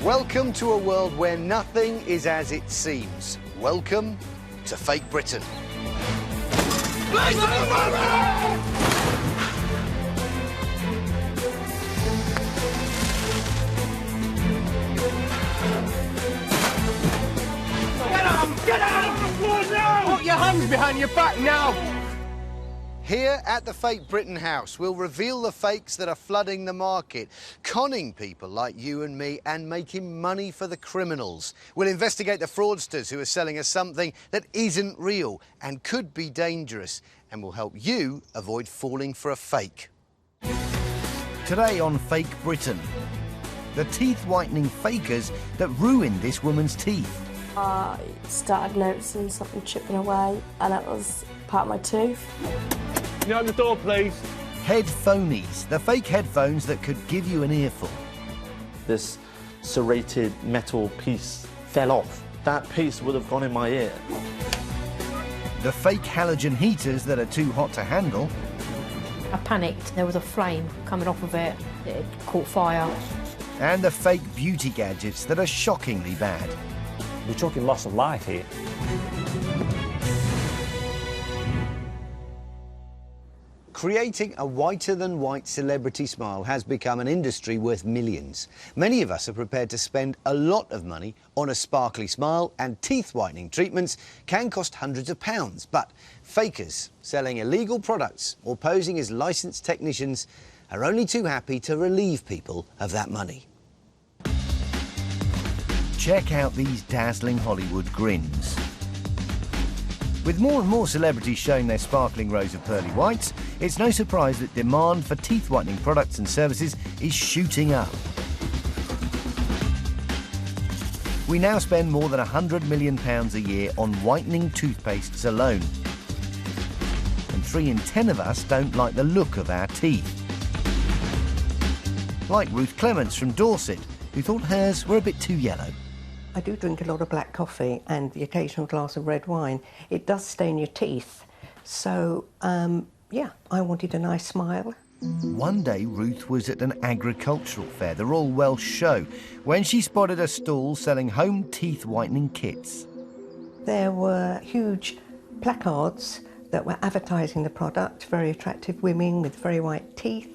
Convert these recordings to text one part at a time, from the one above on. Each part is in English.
Welcome to a world where nothing is as it seems. Welcome to Fake Britain. Get out of the floor now! Put your hands behind your back now! Here at the Fake Britain house, we'll reveal the fakes that are flooding the market, conning people like you and me and making money for the criminals. We'll investigate the fraudsters who are selling us something that isn't real and could be dangerous, and we'll help you avoid falling for a fake. Today on Fake Britain, the teeth-whitening fakers that ruined this woman's teeth. I started noticing something chipping away, and it was part of my tooth. Can you open the door, please? Headphonies, the fake headphones that could give you an earful. This serrated metal piece fell off. That piece would have gone in my ear. The fake halogen heaters that are too hot to handle. I panicked. There was a flame coming off of it. It caught fire. And the fake beauty gadgets that are shockingly bad. We're talking loss of life here. Creating a whiter-than-white celebrity smile has become an industry worth millions. Many of us are prepared to spend a lot of money on a sparkly smile, and teeth-whitening treatments can cost hundreds of pounds. But fakers selling illegal products or posing as licensed technicians are only too happy to relieve people of that money. Check out these dazzling Hollywood grins. With more and more celebrities showing their sparkling rows of pearly whites, it's no surprise that demand for teeth-whitening products and services is shooting up. We now spend more than £100 million a year on whitening toothpastes alone. And 3 in 10 of us don't like the look of our teeth. Like Ruth Clements from Dorset, who thought hers were a bit too yellow. I do drink a lot of black coffee and the occasional glass of red wine. It does stain your teeth. So, yeah, I wanted a nice smile. One day, Ruth was at an agricultural fair, the Royal Welsh Show, when she spotted a stall selling home teeth whitening kits. There were huge placards that were advertising the product, very attractive women with very white teeth.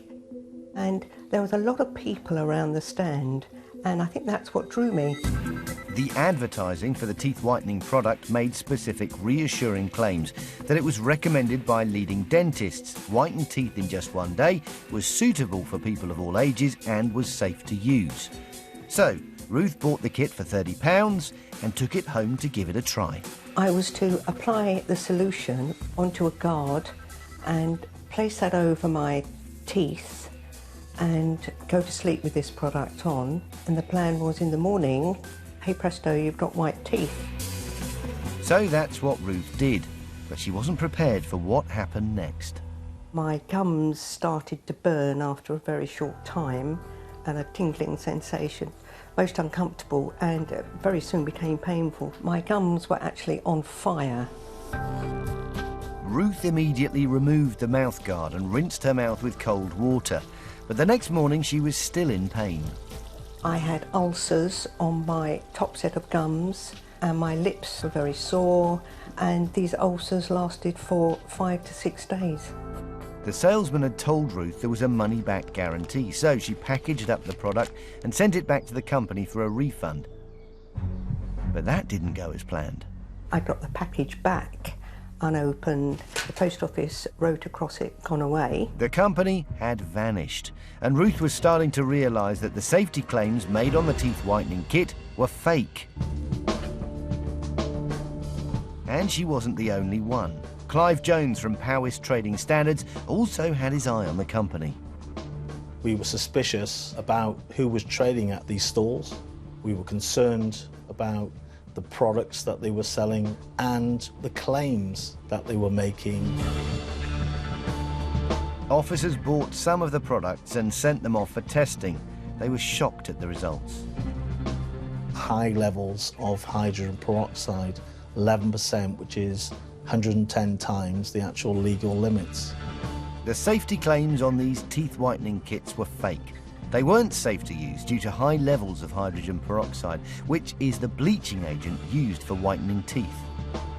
And there was a lot of people around the stand, and I think that's what drew me. The advertising for the teeth-whitening product made specific reassuring claims that it was recommended by leading dentists, whitened teeth in just one day, was suitable for people of all ages and was safe to use. So, Ruth bought the kit for £30 and took it home to give it a try. I was to apply the solution onto a guard and place that over my teeth and go to sleep with this product on. And the plan was in the morning, hey presto, you've got white teeth. So that's what Ruth did, but she wasn't prepared for what happened next. My gums started to burn after a very short time, and a tingling sensation, most uncomfortable, and very soon became painful. My gums were actually on fire. Ruth immediately removed the mouthguard and rinsed her mouth with cold water, but the next morning she was still in pain. I had ulcers on my top set of gums, and my lips were very sore, and these ulcers lasted for 5 to 6 days. The salesman had told Ruth there was a money-back guarantee, so she packaged up the product and sent it back to the company for a refund. But that didn't go as planned. I got the package back unopened. The post office wrote across it, "Gone away." The company had vanished, and Ruth was starting to realise that the safety claims made on the teeth whitening kit were fake. And she wasn't the only one. Clive Jones from Powys Trading Standards also had his eye on the company. We were suspicious about who was trading at these stalls. We were concerned about the products that they were selling and the claims that they were making. Officers bought some of the products and sent them off for testing. They were shocked at the results. High levels of hydrogen peroxide, 11%, which is 110 times the actual legal limits. The safety claims on these teeth whitening kits were fake. They weren't safe to use due to high levels of hydrogen peroxide, which is the bleaching agent used for whitening teeth.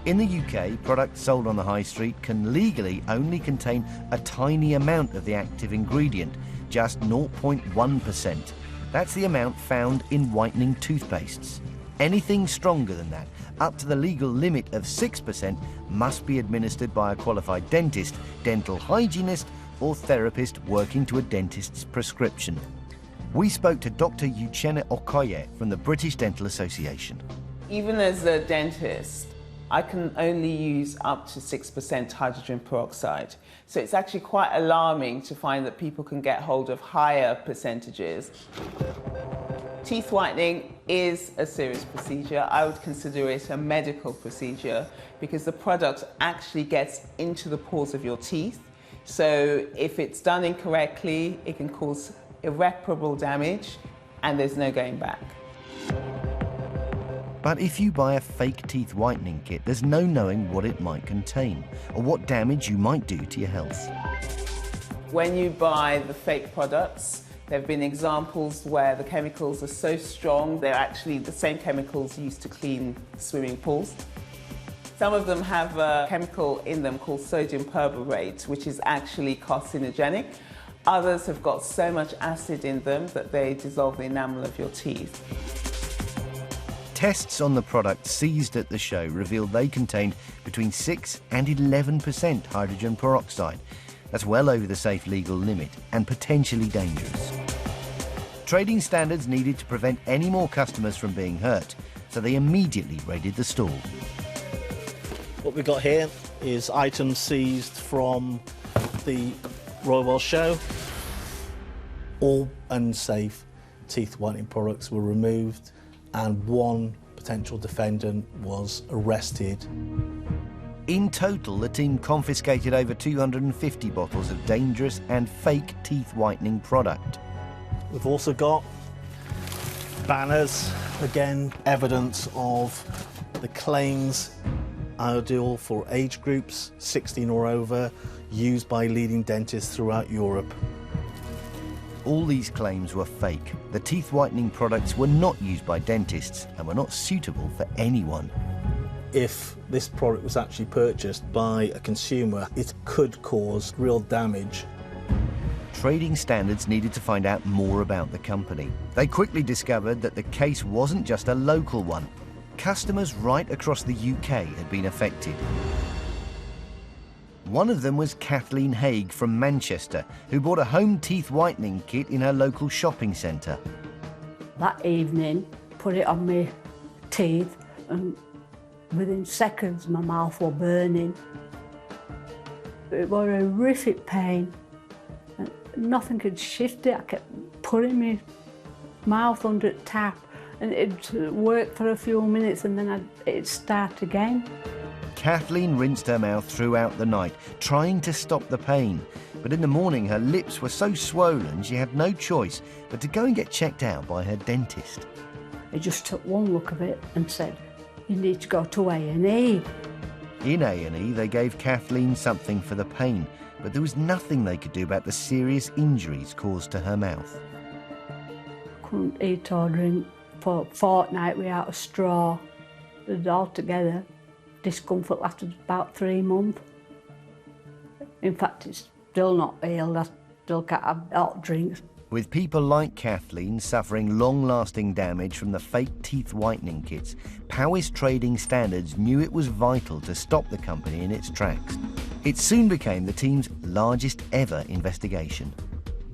In the UK, products sold on the high street can legally only contain a tiny amount of the active ingredient, just 0.1%. That's the amount found in whitening toothpastes. Anything stronger than that, up to the legal limit of 6%, must be administered by a qualified dentist, dental hygienist, or therapist working to a dentist's prescription. We spoke to Dr. Uchenna Okoye from the British Dental Association. Even as a dentist, I can only use up to 6% hydrogen peroxide. So it's actually quite alarming to find that people can get hold of higher percentages. Teeth whitening is a serious procedure. I would consider it a medical procedure because the product actually gets into the pores of your teeth. So if it's done incorrectly, it can cause irreparable damage and there's no going back. But if you buy a fake teeth whitening kit, there's no knowing what it might contain or what damage you might do to your health. When you buy the fake products, there have been examples where the chemicals are so strong, they're actually the same chemicals used to clean swimming pools. Some of them have a chemical in them called sodium perborate, which is actually carcinogenic. Others have got so much acid in them that they dissolve the enamel of your teeth. Tests on the products seized at the show revealed they contained between 6 and 11% hydrogen peroxide. That's well over the safe legal limit and potentially dangerous. Trading standards needed to prevent any more customers from being hurt, so they immediately raided the stall. What we've got here is items seized from the Royal Welsh Show. All unsafe teeth whitening products were removed and one potential defendant was arrested. In total, the team confiscated over 250 bottles of dangerous and fake teeth whitening product. We've also got banners, again, evidence of the claims, ideal for age groups 16 or over, used by leading dentists throughout Europe. All these claims were fake. The teeth whitening products were not used by dentists and were not suitable for anyone. If this product was actually purchased by a consumer, it could cause real damage. Trading standards needed to find out more about the company. They quickly discovered that the case wasn't just a local one. Customers right across the UK had been affected. One of them was Kathleen Haig from Manchester, who bought a home teeth whitening kit in her local shopping centre. That evening, put it on my teeth and within seconds my mouth was burning. It was a horrific pain. And nothing could shift it. I kept putting my mouth under the tap and it'd work for a few minutes and then it'd start again. Kathleen rinsed her mouth throughout the night, trying to stop the pain. But in the morning, her lips were so swollen she had no choice but to go and get checked out by her dentist. He just took one look of it and said, "You need to go to A&E." In A&E, they gave Kathleen something for the pain, but there was nothing they could do about the serious injuries caused to her mouth. Couldn't eat or drink for a fortnight without a straw. Altogether, discomfort lasted about 3 months. In fact, it's still not healed. I still can't have hot drinks. With people like Kathleen suffering long-lasting damage from the fake teeth whitening kits, Powys Trading Standards knew it was vital to stop the company in its tracks. It soon became the team's largest ever investigation.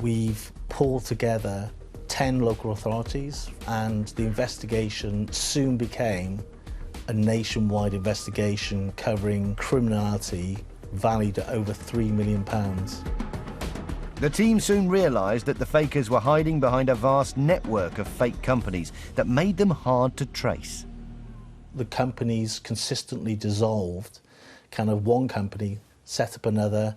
We've pulled together 10 local authorities and the investigation soon became a nationwide investigation covering criminality valued at over £3 million. The team soon realised that the fakers were hiding behind a vast network of fake companies that made them hard to trace. The companies consistently dissolved. Kind of one company set up another,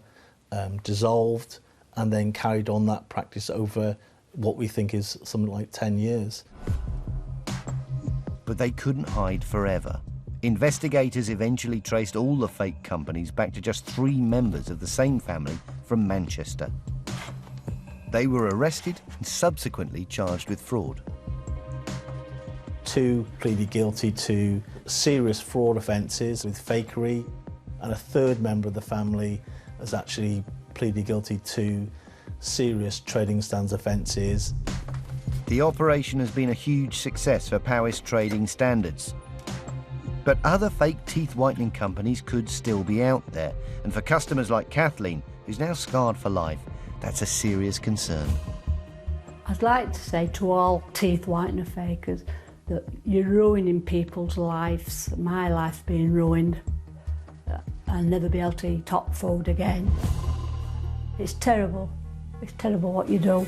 dissolved, and then carried on that practice over what we think is something like 10 years. But they couldn't hide forever. Investigators eventually traced all the fake companies back to just 3 members of the same family from Manchester. They were arrested and subsequently charged with fraud. 2 pleaded guilty to serious fraud offences with fakery, and a 3rd member of the family has actually pleaded guilty to serious trading standards offences. The operation has been a huge success for Powys Trading Standards. But other fake teeth whitening companies could still be out there, and for customers like Kathleen, who's now scarred for life, that's a serious concern. I'd like to say to all teeth whitener fakers that you're ruining people's lives. My life's being ruined. I'll never be able to eat hot food again. It's terrible. It's terrible what you do.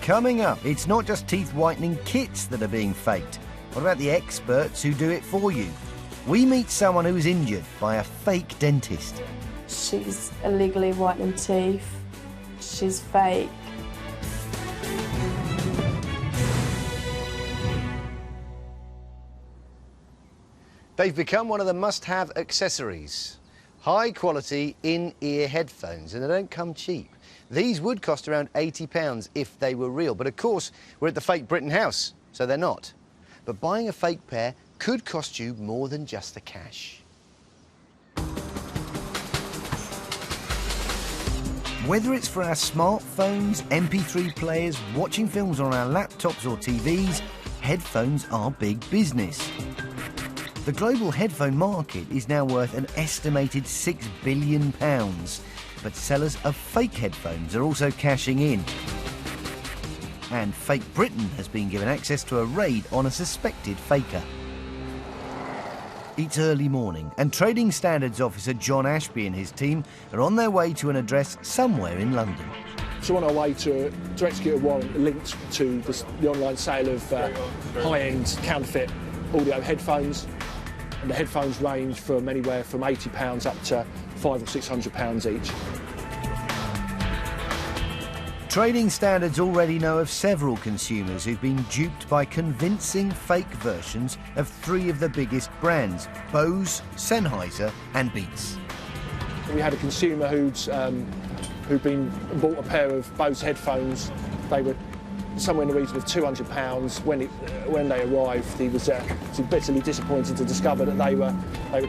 Coming up, it's not just teeth whitening kits that are being faked. What about the experts who do it for you? We meet someone who was injured by a fake dentist. She's illegally whitening teeth. She's fake. They've become one of the must-have accessories. High-quality in-ear headphones, and they don't come cheap. These would cost around £80 if they were real, but of course, we're at the fake Britain House, so they're not. But buying a fake pair could cost you more than just the cash. Whether it's for our smartphones, MP3 players, watching films on our laptops or TVs, headphones are big business. The global headphone market is now worth an estimated £6 billion, but sellers of fake headphones are also cashing in. And Fake Britain has been given access to a raid on a suspected faker. It's early morning, and Trading Standards Officer John Ashby and his team are on their way to an address somewhere in London. So on our way to execute a warrant linked to the online sale of high-end counterfeit audio headphones. And the headphones range from anywhere from £80 up to £500 or £600 each. Trading Standards already know of several consumers who've been duped by convincing fake versions of 3 of the biggest brands: Bose, Sennheiser and Beats. We had a consumer who'd bought a pair of Bose headphones. They were somewhere in the region of £200. When they arrived, he was bitterly disappointed to discover that they were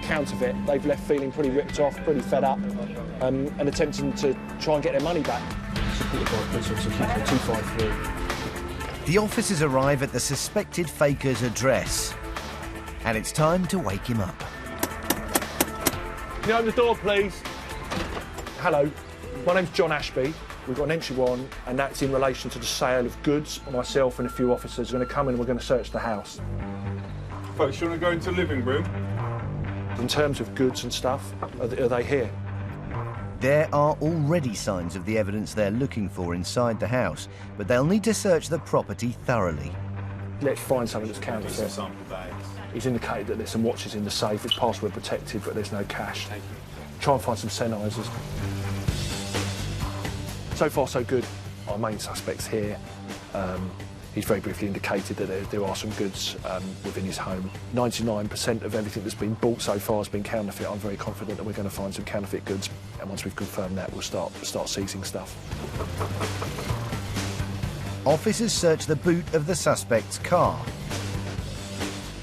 counterfeit. They've left feeling pretty ripped off, pretty fed up, and attempting to try and get their money back. The officers arrive at the suspected faker's address, and it's time to wake him up. Can you open the door, please? Hello, my name's John Ashby. We've got an entry warrant, and that's in relation to the sale of goods. Myself and a few officers are going to come in and we're going to search the house. Folks, you want to go into the living room? In terms of goods and stuff, are they here? There are already signs of the evidence they're looking for inside the house, but they'll need to search the property thoroughly. Let's find something that's counterfeit. He's indicated that there's some watches in the safe. It's password protected, but there's no cash. Try and find some Sennheisers. So far, so good. Our main suspect's here. He's very briefly indicated that there are some goods within his home. 99% of everything that's been bought so far has been counterfeit. I'm very confident that we're going to find some counterfeit goods, and once we've confirmed that, we'll start seizing stuff. Officers search the boot of the suspect's car.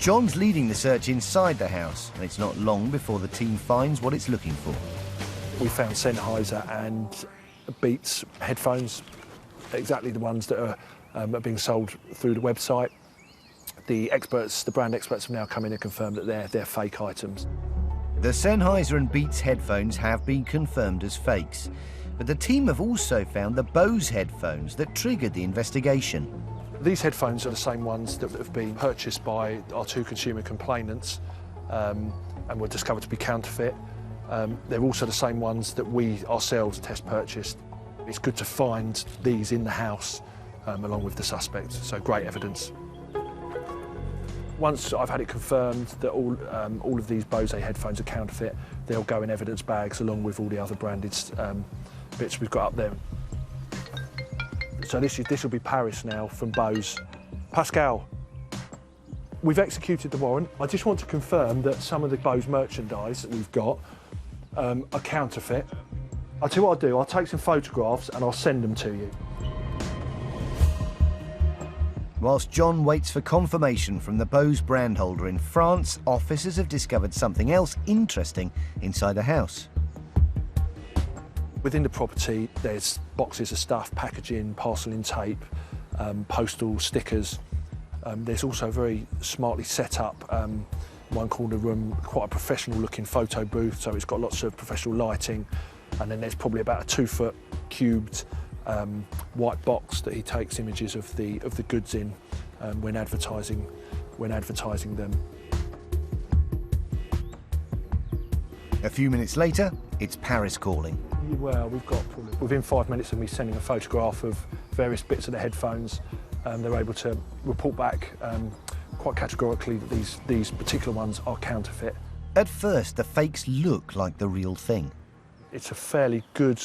John's leading the search inside the house, and it's not long before the team finds what it's looking for. We found Sennheiser and Beats headphones, exactly the ones that are being sold through the website. The brand experts have now come in and confirmed that they're fake items. The Sennheiser and Beats headphones have been confirmed as fakes, but the team have also found the Bose headphones that triggered the investigation. These headphones are the same ones that have been purchased by our 2 consumer complainants and were discovered to be counterfeit. They're also the same ones that we ourselves test purchased. It's good to find these in the house along with the suspect, so great evidence. Once I've had it confirmed that all of these Bose headphones are counterfeit, they'll go in evidence bags along with all the other branded bits we've got up there. So this will be Paris now from Bose. Pascal, we've executed the warrant. I just want to confirm that some of the Bose merchandise that we've got are counterfeit. I'll tell you what I'll do, I'll take some photographs and I'll send them to you. Whilst John waits for confirmation from the Bose brand holder in France, officers have discovered something else interesting inside the house. Within the property, there's boxes of stuff, packaging, parceling tape, postal stickers. There's also a very smartly set up one corner room, quite a professional looking photo booth, so it's got lots of professional lighting. And then there's probably about a 2-foot cubed white box that he takes images of the goods in when advertising them. A few minutes later, it's Paris calling. Well, we've got probably within 5 minutes of me sending a photograph of various bits of the headphones, they're able to report back quite categorically that these particular ones are counterfeit. At first, the fakes look like the real thing. It's a fairly good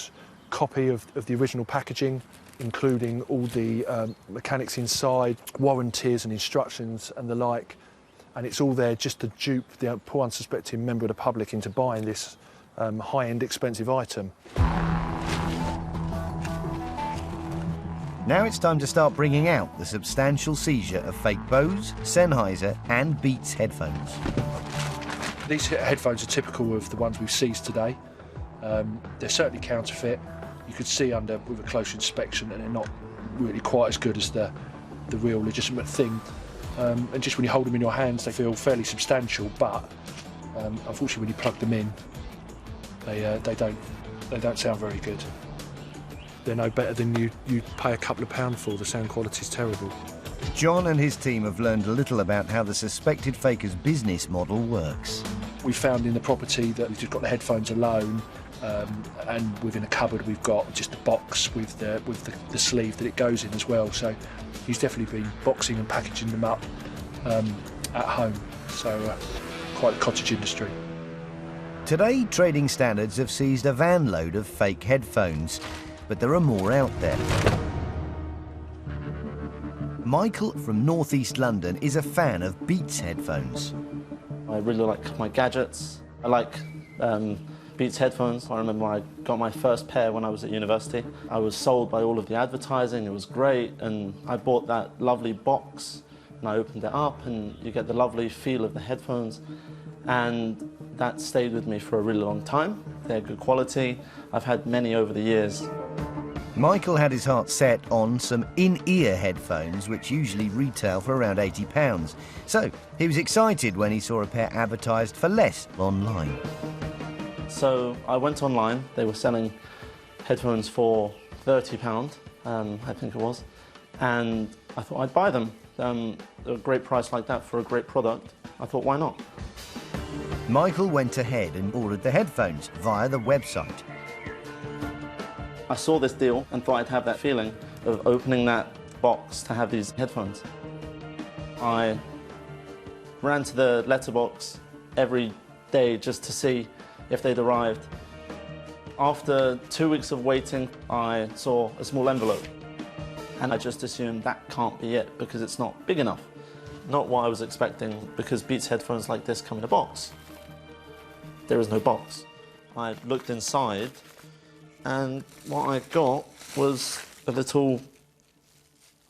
copy of the original packaging, including all the mechanics inside, warranties and instructions and the like. And it's all there just to dupe the poor unsuspecting member of the public into buying this high-end expensive item. Now it's time to start bringing out the substantial seizure of fake Bose, Sennheiser and Beats headphones. These headphones are typical of the ones we've seized today. They're certainly counterfeit. You could see with a close inspection that they're not really quite as good as the real legitimate thing. And just when you hold them in your hands, they feel fairly substantial, but unfortunately when you plug them in, they don't sound very good. They're no better than you pay a couple of pounds for. The sound quality's terrible. John and his team have learned a little about how the suspected faker's business model works. We found in the property that we've just got the headphones alone, and within a cupboard we've got just a box with the sleeve that it goes in as well. So he's definitely been boxing and packaging them up at home. So quite a cottage industry. Today, Trading Standards have seized a van load of fake headphones, but there are more out there. Michael from North East London is a fan of Beats headphones. I really like my gadgets. I like Beats headphones. I remember when I got my first pair when I was at university. I was sold by all of the advertising, it was great, and I bought that lovely box and I opened it up and you get the lovely feel of the headphones, and that stayed with me for a really long time. They're good quality. I've had many over the years. Michael had his heart set on some in-ear headphones, which usually retail for around £80. So he was excited when he saw a pair advertised for less online. So I went online. They were selling headphones for £30, I think it was, and I thought I'd buy them. A great price like that for a great product. I thought, why not? Michael went ahead and ordered the headphones via the website. I saw this deal and thought I'd have that feeling of opening that box to have these headphones. I ran to the letterbox every day just to see if they'd arrived. After 2 weeks of waiting, I saw a small envelope, and I just assumed that can't be it because it's not big enough. Not what I was expecting, because Beats headphones like this come in a box. There is no box. I looked inside, and what I got was a little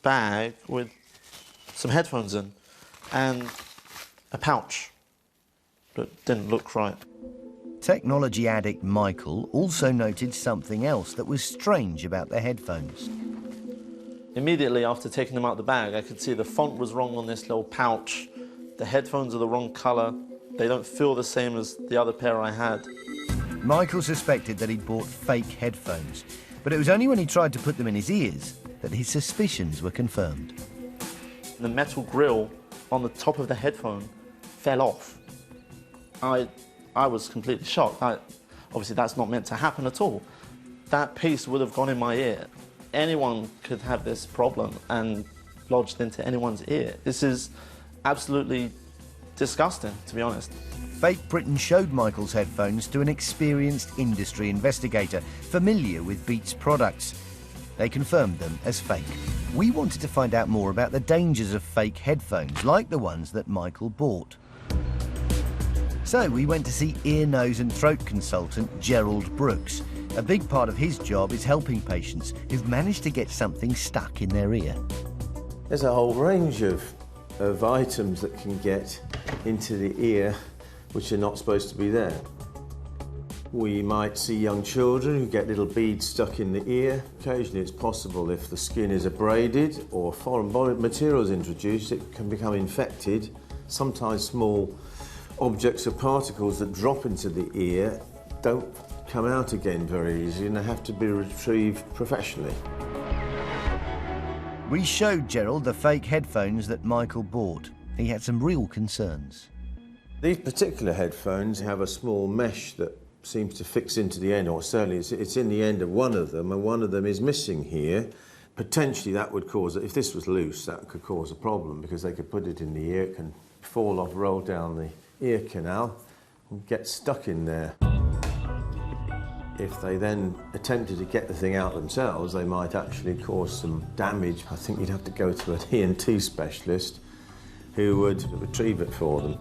bag with some headphones in and a pouch that didn't look right. Technology addict Michael also noted something else that was strange about the headphones. Immediately after taking them out of the bag, I could see the font was wrong on this little pouch. The headphones are the wrong colour. They don't feel the same as the other pair I had. Michael suspected that he'd bought fake headphones, but it was only when he tried to put them in his ears that his suspicions were confirmed. The metal grill on the top of the headphone fell off. I was completely shocked. Obviously, that's not meant to happen at all. That piece would have gone in my ear. Anyone could have this problem and lodged into anyone's ear. This is absolutely disgusting, to be honest. Fake Britain showed Michael's headphones to an experienced industry investigator familiar with Beats products. They confirmed them as fake. We wanted to find out more about the dangers of fake headphones, like the ones that Michael bought. So we went to see ear, nose and throat consultant Gerald Brooks, A big part of his job is helping patients who've managed to get something stuck in their ear. There's a whole range of items that can get into the ear which are not supposed to be there. We might see young children who get little beads stuck in the ear. Occasionally it's possible if the skin is abraded or foreign body material is introduced, it can become infected. Sometimes small objects or particles that drop into the ear don't come out again very easily and they have to be retrieved professionally. We showed Gerald the fake headphones that Michael bought. He had some real concerns. These particular headphones have a small mesh that seems to fix into the end, or certainly it's in the end of one of them, and one of them is missing here. Potentially that would cause, if this was loose, that could cause a problem because they could put it in the ear, it can fall off, roll down the ear canal and get stuck in there. If they then attempted to get the thing out themselves, they might actually cause some damage. I think you'd have to go to an ENT specialist who would retrieve it for them.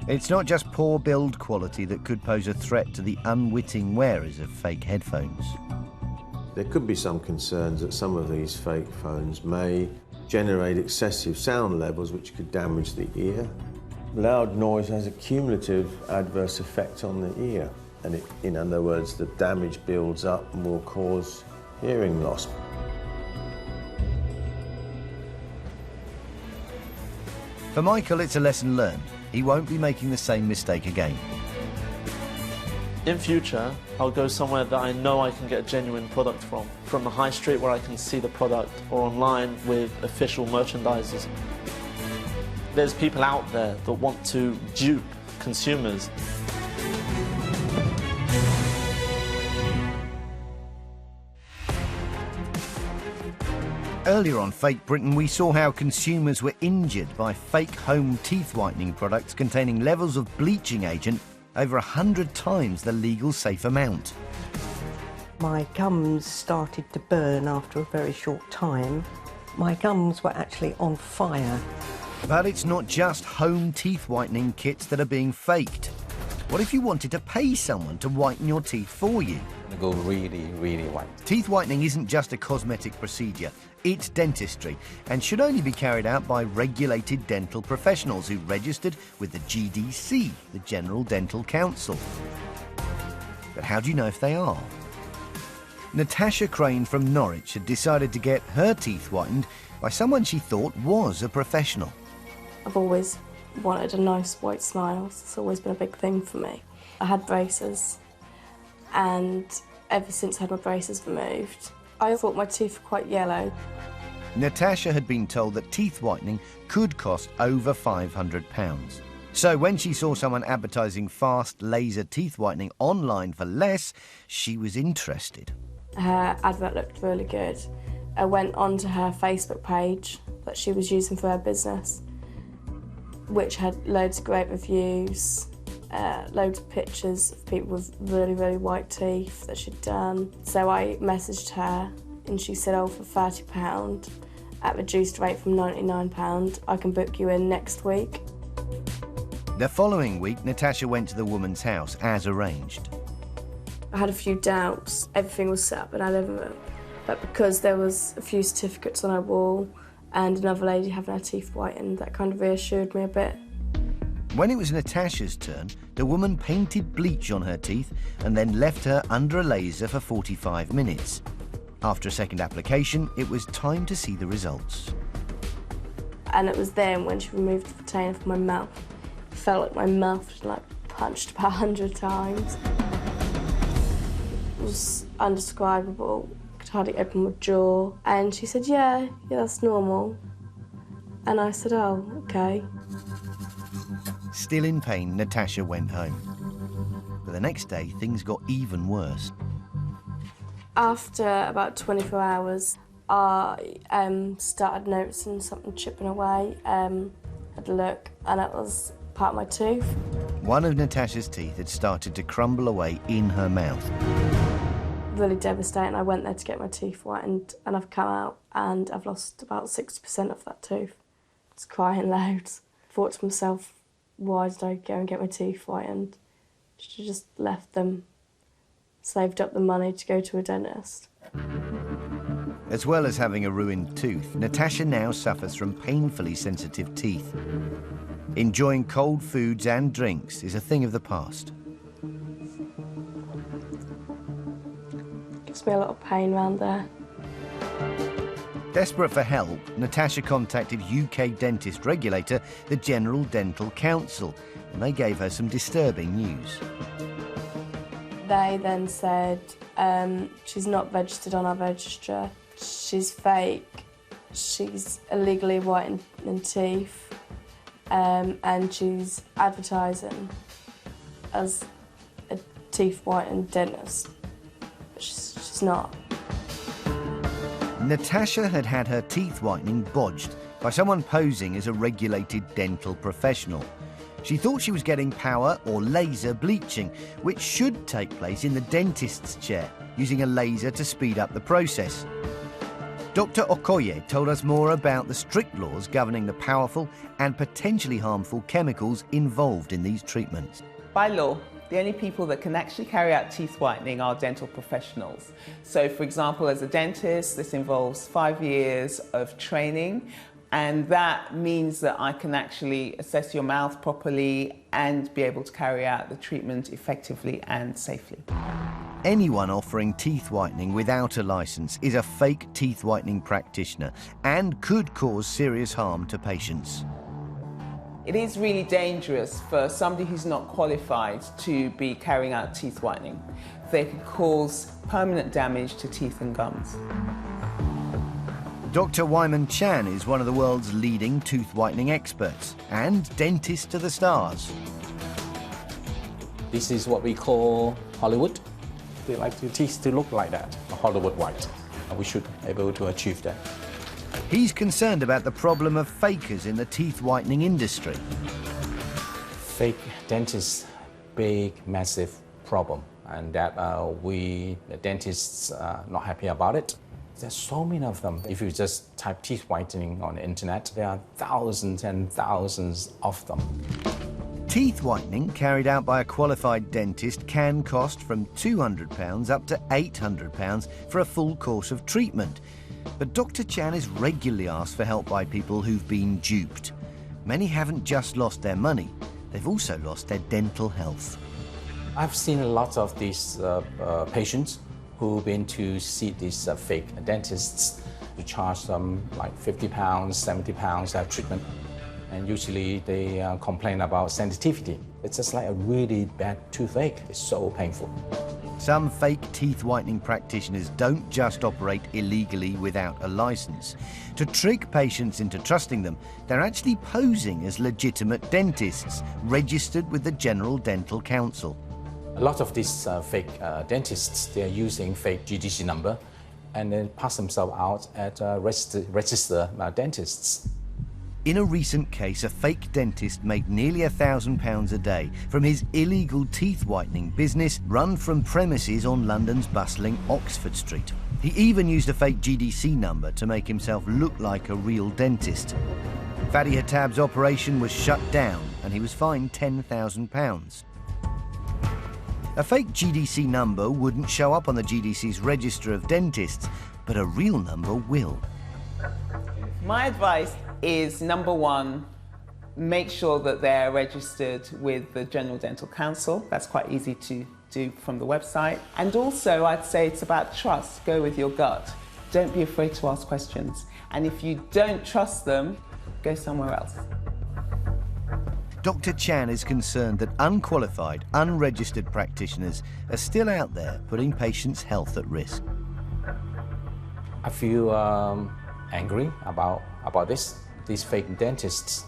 It's not just poor build quality that could pose a threat to the unwitting wearers of fake headphones. There could be some concerns that some of these fake phones may generate excessive sound levels which could damage the ear. Loud noise has a cumulative adverse effect on the ear. And in other words, the damage builds up and will cause hearing loss. For Michael, it's a lesson learned. He won't be making the same mistake again. In future, I'll go somewhere that I know I can get a genuine product from the high street where I can see the product, or online with official merchandisers. There's people out there that want to dupe consumers. Earlier on Fake Britain, we saw how consumers were injured by fake home teeth whitening products containing levels of bleaching agent over 100 times the legal safe amount. My gums started to burn after a very short time. My gums were actually on fire. But it's not just home teeth whitening kits that are being faked. What if you wanted to pay someone to whiten your teeth for you? Go really, really white. Teeth whitening isn't just a cosmetic procedure, it's dentistry, and should only be carried out by regulated dental professionals who registered with the GDC, the General Dental Council. But how do you know if they are? Natasha Crane from Norwich had decided to get her teeth whitened by someone she thought was a professional. I've always wanted a nice white smile. It's always been a big thing for me. I had braces, and ever since I had my braces removed, I thought my teeth were quite yellow. Natasha had been told that teeth whitening could cost over £500. So when she saw someone advertising fast laser teeth whitening online for less, she was interested. Her advert looked really good. I went onto her Facebook page that she was using for her business, which had loads of great reviews, loads of pictures of people with really, really white teeth that she'd done. So I messaged her and she said, oh, for £30 at reduced rate from £99, I can book you in next week. The following week, Natasha went to the woman's house as arranged. I had a few doubts. Everything was set up in our living room, but because there was a few certificates on our wall and another lady having her teeth whitened, that kind of reassured me a bit. When it was Natasha's turn, the woman painted bleach on her teeth and then left her under a laser for 45 minutes. After a second application, it was time to see the results. And it was then when she removed the retainer from my mouth. It felt like my mouth was like punched about 100 times. It was undescribable. I could hardly open my jaw. And she said, yeah, that's normal. And I said, oh, okay. Still in pain, Natasha went home. But the next day, things got even worse. After about 24 hours, I started noticing something chipping away. Had a look, and it was part of my tooth. One of Natasha's teeth had started to crumble away in her mouth. Really devastating. I went there to get my teeth whitened, and I've come out and I've lost about 60% of that tooth. I was crying loads. Thought to myself, why did I go and get my teeth whitened? Should have just left them saved up the money to go to a dentist. As well as having a ruined tooth, Natasha now suffers from painfully sensitive teeth. Enjoying cold foods and drinks is a thing of the past. Gives me a lot of pain around there. Desperate for help, Natasha contacted UK dentist regulator, the General Dental Council, and they gave her some disturbing news. They then said she's not registered on our registrar, she's fake, she's illegally whitening teeth, and she's advertising as a teeth whitening dentist. But she's not. Natasha had had her teeth whitening bodged by someone posing as a regulated dental professional. She thought she was getting power or laser bleaching, which should take place in the dentist's chair, using a laser to speed up the process. Dr. Okoye told us more about the strict laws governing the powerful and potentially harmful chemicals involved in these treatments. By law, the only people that can actually carry out teeth whitening are dental professionals. So, for example, as a dentist, this involves 5 years of training, and that means that I can actually assess your mouth properly and be able to carry out the treatment effectively and safely. Anyone offering teeth whitening without a licence is a fake teeth whitening practitioner and could cause serious harm to patients. It is really dangerous for somebody who's not qualified to be carrying out teeth whitening. They can cause permanent damage to teeth and gums. Dr. Wyman Chan is one of the world's leading tooth whitening experts and dentist to the stars. This is what we call Hollywood. They like their teeth to look like that, Hollywood white. We should be able to achieve that. He's concerned about the problem of fakers in the teeth whitening industry. Fake dentists, big, massive problem, and that we, the dentists, are not happy about it. There's so many of them. If you just type teeth whitening on the internet, there are thousands and thousands of them. Teeth whitening carried out by a qualified dentist can cost from £200 up to £800 for a full course of treatment. But Dr. Chan is regularly asked for help by people who've been duped. Many haven't just lost their money, they've also lost their dental health. I've seen a lot of these patients who've been to see these fake dentists to charge them like £50, £70 treatment. And usually they complain about sensitivity. It's just like a really bad toothache. It's so painful. Some fake teeth whitening practitioners don't just operate illegally without a licence. To trick patients into trusting them, they're actually posing as legitimate dentists, registered with the General Dental Council. A lot of these fake dentists, they're using fake GDC number and then pass themselves out at registered dentists. In a recent case, a fake dentist made nearly £1,000 a day from his illegal teeth whitening business run from premises on London's bustling Oxford Street. He even used a fake GDC number to make himself look like a real dentist. Fadi Hatab's operation was shut down and he was fined £10,000. A fake GDC number wouldn't show up on the GDC's register of dentists, but a real number will. My advice is, number one, make sure that they're registered with the General Dental Council. That's quite easy to do from the website. And also, I'd say it's about trust. Go with your gut. Don't be afraid to ask questions. And if you don't trust them, go somewhere else. Dr. Chan is concerned that unqualified, unregistered practitioners are still out there putting patients' health at risk. I feel angry about this. These fake dentists,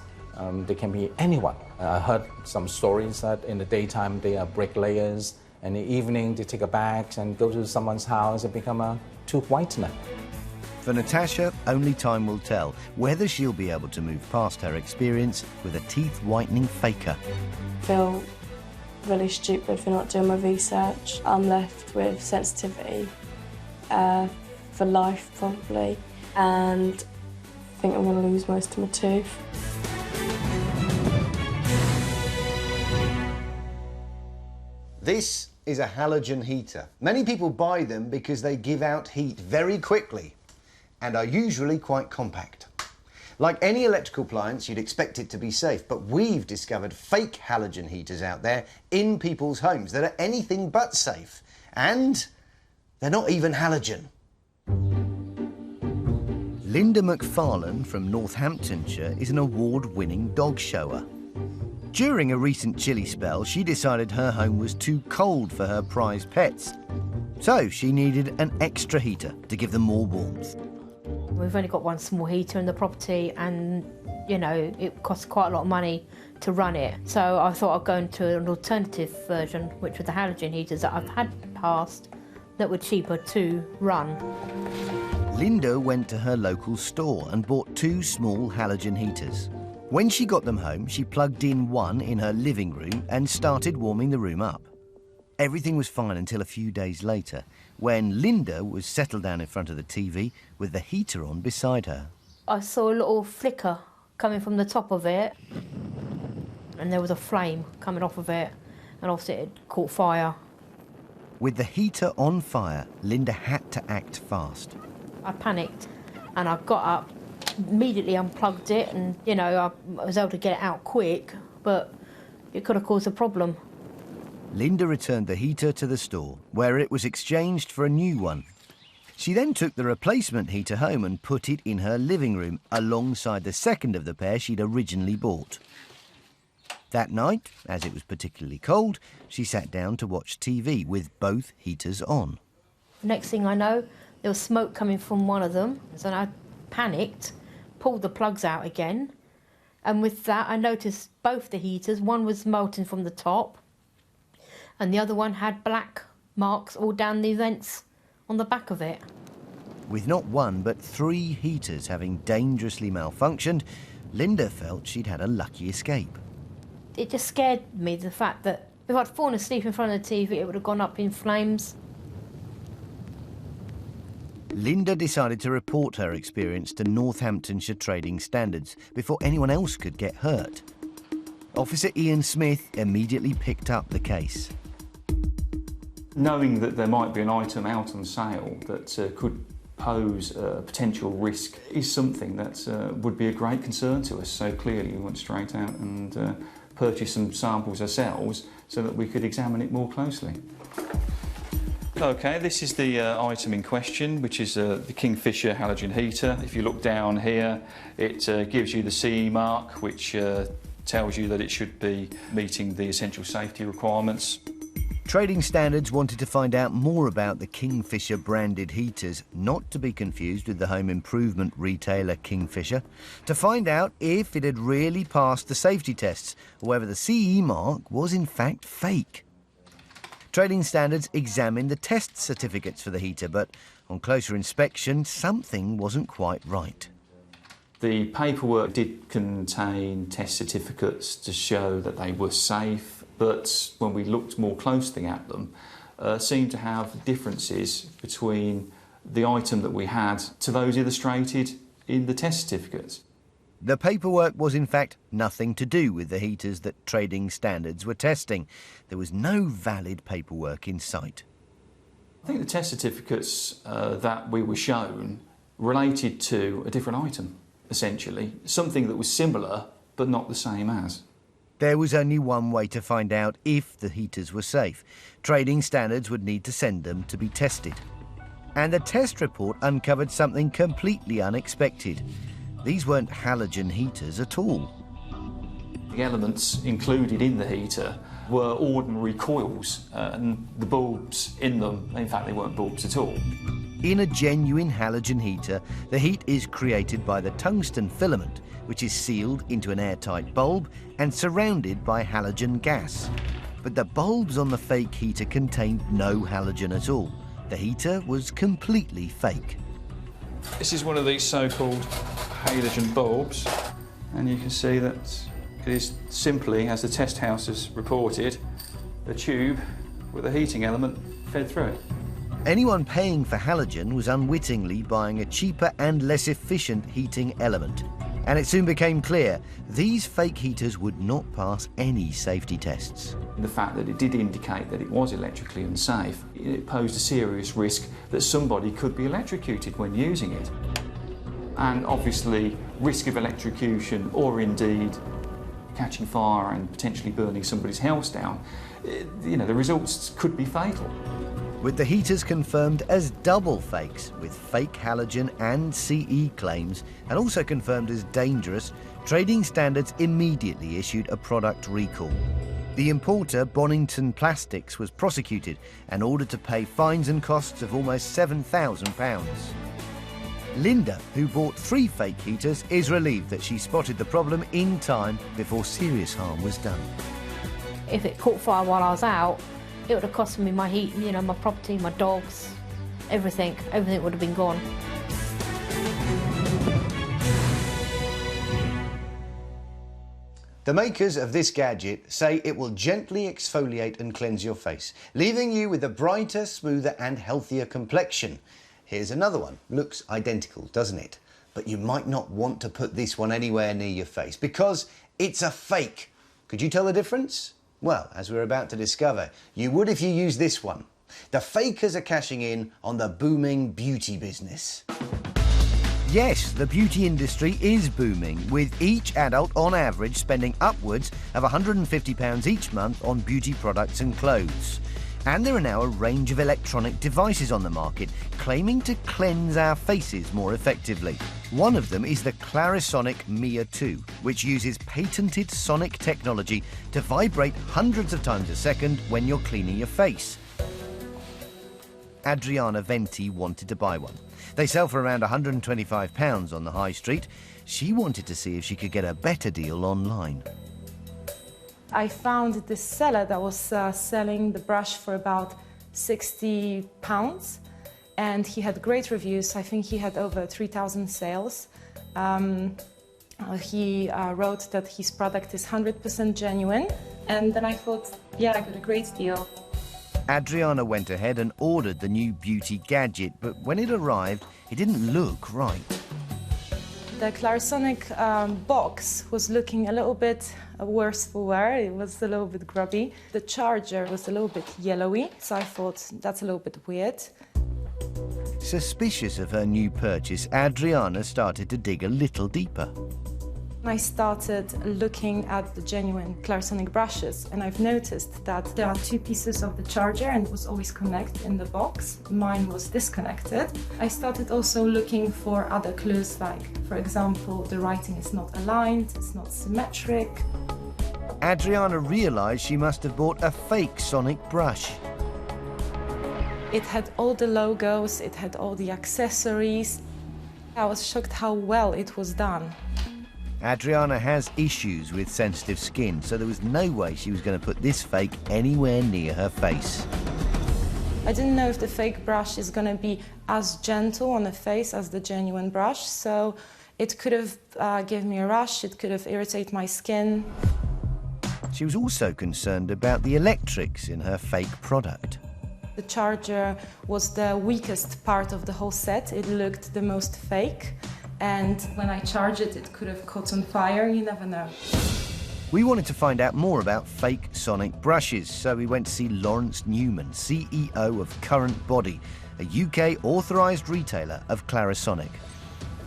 they can be anyone. I heard some stories that in the daytime they are bricklayers, and in the evening they take a bag and go to someone's house and become a tooth whitener. For Natasha, only time will tell whether she'll be able to move past her experience with a teeth whitening faker. I feel really stupid for not doing my research. I'm left with sensitivity for life probably, and I think I'm going to lose most of my tooth. This is a halogen heater. Many people buy them because they give out heat very quickly and are usually quite compact. Like any electrical appliance, you'd expect it to be safe, but we've discovered fake halogen heaters out there in people's homes that are anything but safe. And they're not even halogen. Linda McFarlane from Northamptonshire is an award-winning dog shower. During a recent chilly spell, she decided her home was too cold for her prized pets. So she needed an extra heater to give them more warmth. We've only got one small heater in the property and, you know, it costs quite a lot of money to run it. So I thought I'd go into an alternative version, which were the halogen heaters that I've had past that were cheaper to run. Linda went to her local store and bought 2 small halogen heaters. When she got them home, she plugged in one in her living room and started warming the room up. Everything was fine until a few days later, when Linda was settled down in front of the TV with the heater on beside her. I saw a little flicker coming from the top of it, and there was a flame coming off of it, and obviously it caught fire. With the heater on fire, Linda had to act fast. I panicked, and I got up, immediately unplugged it, and, you know, I was able to get it out quick, but it could have caused a problem. Linda returned the heater to the store, where it was exchanged for a new one. She then took the replacement heater home and put it in her living room, alongside the second of the pair she'd originally bought. That night, as it was particularly cold, she sat down to watch TV with both heaters on. Next thing I know, there was smoke coming from one of them, so I panicked, pulled the plugs out again, and with that I noticed both the heaters, one was molten from the top, and the other one had black marks all down the vents on the back of it. With not one but 3 heaters having dangerously malfunctioned, Linda felt she'd had a lucky escape. It just scared me, the fact that if I'd fallen asleep in front of the TV, it would have gone up in flames. Linda decided to report her experience to Northamptonshire Trading Standards before anyone else could get hurt. Officer Ian Smith immediately picked up the case. Knowing that there might be an item out on sale that could pose a potential risk is something that would be a great concern to us. So clearly we went straight out and purchased some samples ourselves so that we could examine it more closely. Okay, this is the item in question, which is the Kingfisher halogen heater. If you look down here, it gives you the CE mark, which tells you that it should be meeting the essential safety requirements. Trading Standards wanted to find out more about the Kingfisher branded heaters, not to be confused with the home improvement retailer Kingfisher, to find out if it had really passed the safety tests, or whether the CE mark was in fact fake. Trading Standards examined the test certificates for the heater, but on closer inspection, something wasn't quite right. The paperwork did contain test certificates to show that they were safe, but when we looked more closely at them, seemed to have differences between the item that we had to those illustrated in the test certificates. The paperwork was in fact nothing to do with the heaters that Trading Standards were testing. There was no valid paperwork in sight. I think the test certificates that we were shown related to a different item, essentially. Something that was similar, but not the same as. There was only one way to find out if the heaters were safe. Trading Standards would need to send them to be tested. And the test report uncovered something completely unexpected. These weren't halogen heaters at all. The elements included in the heater were ordinary coils, and the bulbs in them, in fact, they weren't bulbs at all. In a genuine halogen heater, the heat is created by the tungsten filament, which is sealed into an airtight bulb and surrounded by halogen gas. But the bulbs on the fake heater contained no halogen at all. The heater was completely fake. This is one of these so-called halogen bulbs, and you can see that it is simply, as the test house has reported, a tube with a heating element fed through it. Anyone paying for halogen was unwittingly buying a cheaper and less efficient heating element. And it soon became clear these fake heaters would not pass any safety tests. The fact that it did indicate that it was electrically unsafe, it posed a serious risk that somebody could be electrocuted when using it. And obviously, risk of electrocution or indeed catching fire and potentially burning somebody's house down, you know, the results could be fatal. With the heaters confirmed as double fakes, with fake halogen and CE claims, and also confirmed as dangerous, Trading Standards immediately issued a product recall. The importer, Bonington Plastics, was prosecuted and ordered to pay fines and costs of almost £7,000. Linda, who bought 3 fake heaters, is relieved that she spotted the problem in time before serious harm was done. If it caught fire while I was out, it would have cost me my heat, you know, my property, my dogs, everything. Everything would have been gone. The makers of this gadget say it will gently exfoliate and cleanse your face, leaving you with a brighter, smoother and healthier complexion. Here's another one. Looks identical, doesn't it? But you might not want to put this one anywhere near your face because it's a fake. Could you tell the difference? Well, as we're about to discover, you would if you used this one. The fakers are cashing in on the booming beauty business. Yes, the beauty industry is booming, with each adult on average spending upwards of £150 each month on beauty products and clothes. And there are now a range of electronic devices on the market claiming to cleanse our faces more effectively. One of them is the Clarisonic Mia 2, which uses patented sonic technology to vibrate hundreds of times a second when you're cleaning your face. Adriana Venti wanted to buy one. They sell for around £125 on the high street. She wanted to see if she could get a better deal online. I found this seller that was selling the brush for about £60, and he had great reviews. I think he had over 3,000 sales. He wrote that his product is 100% genuine, and then I thought, yeah, I got a great deal. Adriana went ahead and ordered the new beauty gadget, but when it arrived, it didn't look right. The Clarisonic box was looking a little bit worse for wear. It was a little bit grubby. The charger was a little bit yellowy, so I thought that's a little bit weird. Suspicious of her new purchase, Adriana started to dig a little deeper. I started looking at the genuine Clarisonic brushes, and I've noticed that there are 2 pieces of the charger and it was always connected in the box. Mine was disconnected. I started also looking for other clues, like, for example, the writing is not aligned, it's not symmetric. Adriana realised she must have bought a fake sonic brush. It had all the logos, it had all the accessories. I was shocked how well it was done. Adriana has issues with sensitive skin, so there was no way she was going to put this fake anywhere near her face. I didn't know if the fake brush is going to be as gentle on the face as the genuine brush, so it could have given me a rash, it could have irritated my skin. She was also concerned about the electrics in her fake product. The charger was the weakest part of the whole set. It looked the most fake. And when I charged it, it could have caught on fire, you never know. We wanted to find out more about fake sonic brushes, so we went to see Lawrence Newman, CEO of Current Body, a UK authorised retailer of Clarisonic.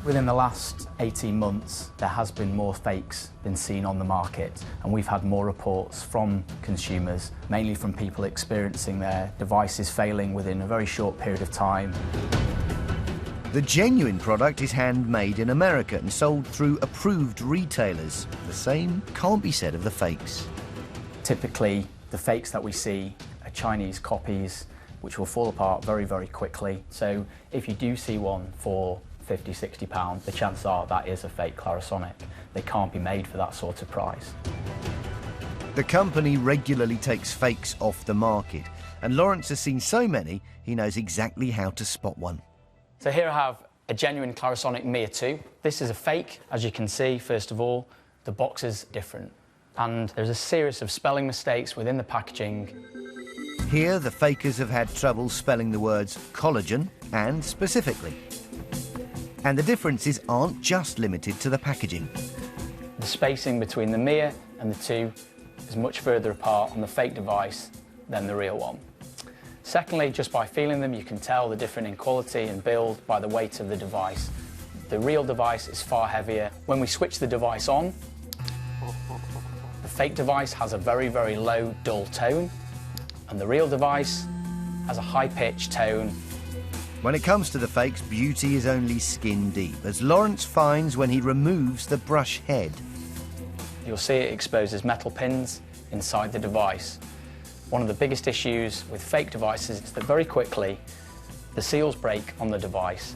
Within the last 18 months, there has been more fakes been seen on the market, and we've had more reports from consumers, mainly from people experiencing their devices failing within a very short period of time. The genuine product is handmade in America and sold through approved retailers. The same can't be said of the fakes. Typically, the fakes that we see are Chinese copies, which will fall apart very, very quickly. So if you do see one for £50, £60, the chances are that is a fake Clarisonic. They can't be made for that sort of price. The company regularly takes fakes off the market, and Lawrence has seen so many, he knows exactly how to spot one. So here I have a genuine Clarisonic Mia 2. This is a fake, as you can see. First of all, the box is different, and there's a series of spelling mistakes within the packaging. Here, the fakers have had trouble spelling the words collagen and specifically. And the differences aren't just limited to the packaging. The spacing between the mirror and the two is much further apart on the fake device than the real one. Secondly, just by feeling them, you can tell the difference in quality and build by the weight of the device. The real device is far heavier. When we switch the device on, the fake device has a very, very low, dull tone, and the real device has a high-pitched tone. When it comes to the fakes, beauty is only skin deep, as Lawrence finds when he removes the brush head. You'll see it exposes metal pins inside the device. One of the biggest issues with fake devices is that very quickly the seals break on the device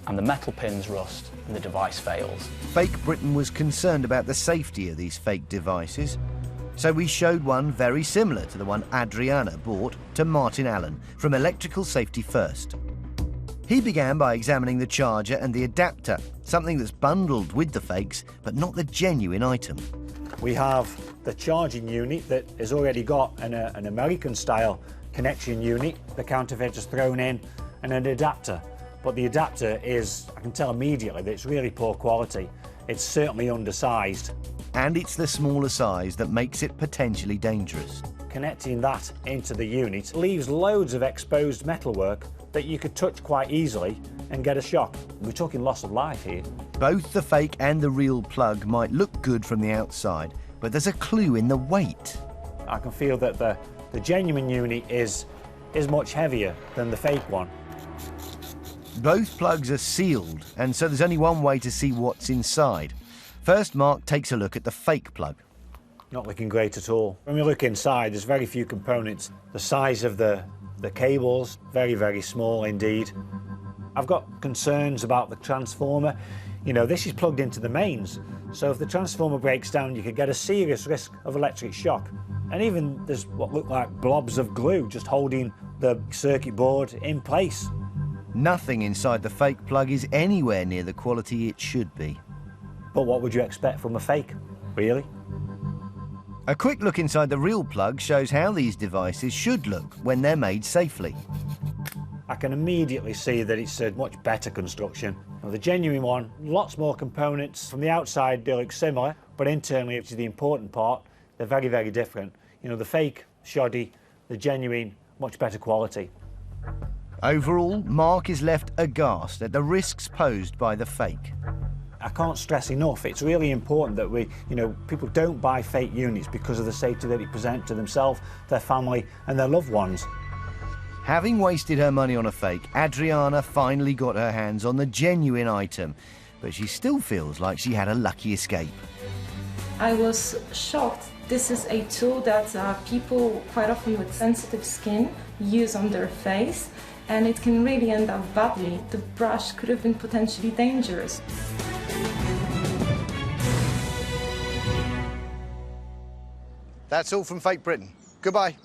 and the metal pins rust and the device fails. Fake Britain was concerned about the safety of these fake devices, so we showed one very similar to the one Adriana bought to Martin Allen from Electrical Safety First. He began by examining the charger and the adapter, something that's bundled with the fakes, but not the genuine item. We have the charging unit that has already got an American-style connection unit. The counterfeit is thrown in, and an adapter. But the adapter is, I can tell immediately that it's really poor quality. It's certainly undersized. And it's the smaller size that makes it potentially dangerous. Connecting that into the unit leaves loads of exposed metalwork that you could touch quite easily and get a shock. We're talking loss of life here. Both the fake and the real plug might look good from the outside, but there's a clue in the weight. I can feel that the genuine unit is much heavier than the fake one. Both plugs are sealed, and so there's only one way to see what's inside. First, Mark takes a look at the fake plug. Not looking great at all. When we look inside, there's very few components. The size of the cables, very, very small indeed. I've got concerns about the transformer. You know, this is plugged into the mains, so if the transformer breaks down, you could get a serious risk of electric shock. And even there's what look like blobs of glue just holding the circuit board in place. Nothing inside the fake plug is anywhere near the quality it should be. But what would you expect from a fake, really? A quick look inside the real plug shows how these devices should look when they're made safely. I can immediately see that it's a much better construction. Now, the genuine one, lots more components. From the outside, they look similar, but internally, which is the important part, they're very, very different. You know, the fake, shoddy, the genuine, much better quality. Overall, Mark is left aghast at the risks posed by the fake. I can't stress enough, it's really important that people don't buy fake units because of the safety that it presents to themselves, their family and their loved ones. Having wasted her money on a fake, Adriana finally got her hands on the genuine item, but she still feels like she had a lucky escape. I was shocked. This is a tool that people quite often with sensitive skin use on their face, and it can really end up badly. The brush could have been potentially dangerous. That's all from Fake Britain. Goodbye.